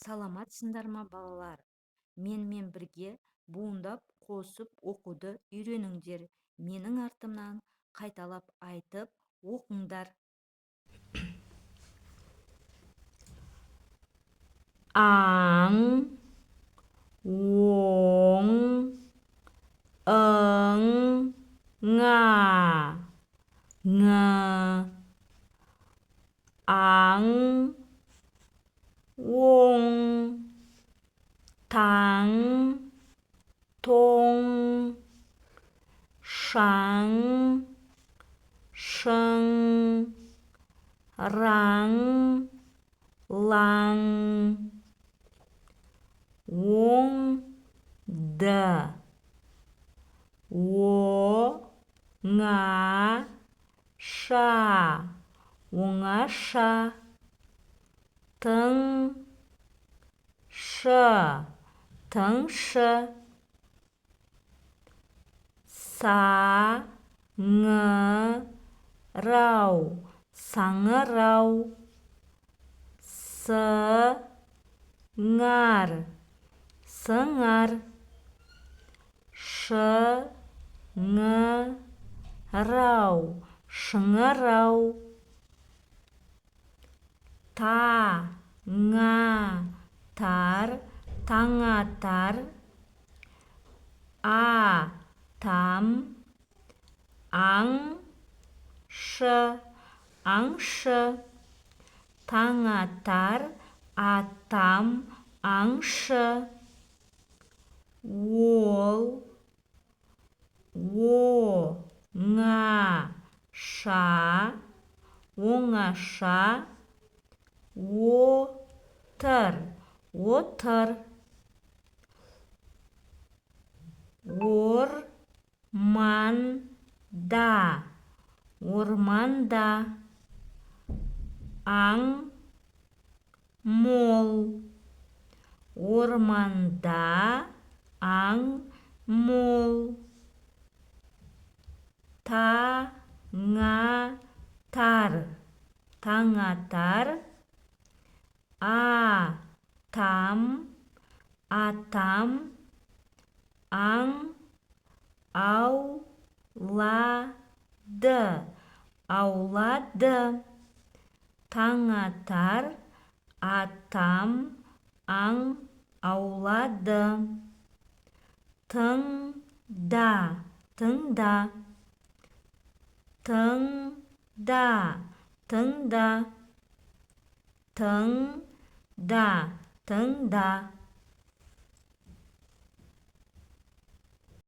Саламатсыздарма балалар? Менімен бірге буындап қосып оқуды үйреніңдер. Менің артымнан қайталап айтып оқыңдар. Аң, оң, ың, ңа, ңы, аң, оң, таң, тоң, шаң, шың, раң, лаң, оң, ды, оңа, ша, оңаша, тың, шы, тыңшы, саңырау, саңырау, сыңар, сыңар, шыңырау, шыңырау, таңатар, таңатар, атам, аңшы, аңшы, таңатар, атам, аңшы, ол, оңаша, оңаша, отыр, отыр, орманда, орманда, аң, мол, орманда, аң, мол, таңатар, таңатар, атам, атам, аң, аулады, аулады, таңатар, атам, аң, аулады, тыңда, тыңда, тыңда, тыңда, тыңда, тыңда,